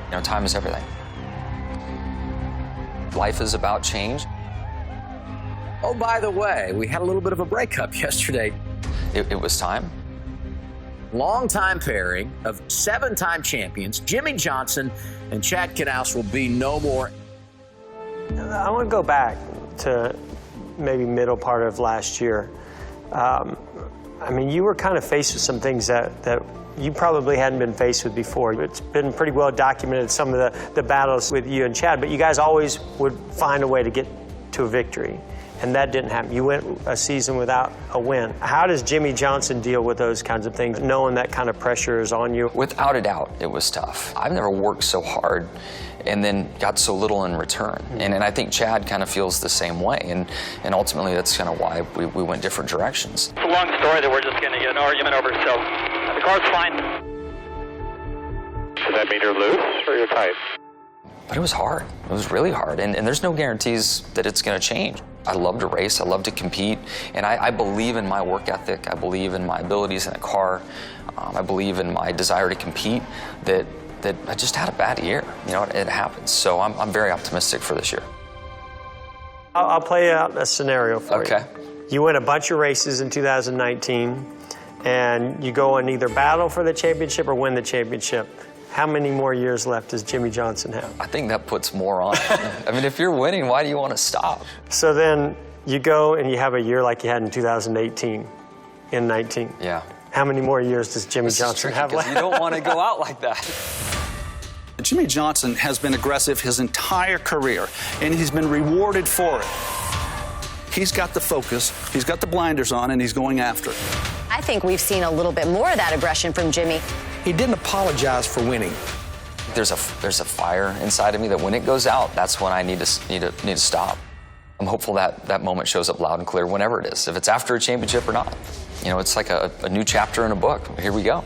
You know, time is everything. Life is about change. Oh, by the way, we had a little bit of a breakup yesterday. It was time. Longtime pairing of 7-time champions, Jimmie Johnson and Chad Knaus, will be no more. I want to go back to maybe middle part of last year. I mean, you were kind of faced with some things that you probably hadn't been faced with before. It's been pretty well documented, some of the battles with you and Chad, but you guys always would find a way to get to a victory, and that didn't happen. You went a season without a win. How does Jimmie Johnson deal with those kinds of things, knowing that kind of pressure is on you? Without a doubt, it was tough. I've never worked so hard and then got so little in return. And I think Chad kind of feels the same way, and ultimately that's kind of why we went different directions. It's a long story that we're just going to get an argument over, so the car's fine. Does that mean you're loose or you're tight? But it was hard. It was really hard, and there's no guarantees that it's going to change. I love to race, I love to compete, and I believe in my work ethic, I believe in my abilities in a car, I believe in my desire to compete, that I just had a bad year. You know, it happens. So I'm very optimistic for this year. I'll play out a scenario for you. Okay. You win a bunch of races in 2019, and you go and either battle for the championship or win the championship. How many more years left does Jimmie Johnson have? I think that puts more on it. I mean, if you're winning, why do you want to stop? So then you go and you have a year like you had in 2018, in 19. Yeah. How many more years does Jimmie Johnson have left? You don't want to go out like that. Jimmie Johnson has been aggressive his entire career, and he's been rewarded for it. He's got the focus, he's got the blinders on, and he's going after it. I think we've seen a little bit more of that aggression from Jimmie. He didn't apologize for winning. There's a fire inside of me that when it goes out, that's when I need to stop. I'm hopeful that moment shows up loud and clear whenever it is, if it's after a championship or not. You know, it's like a new chapter in a book. Here we go.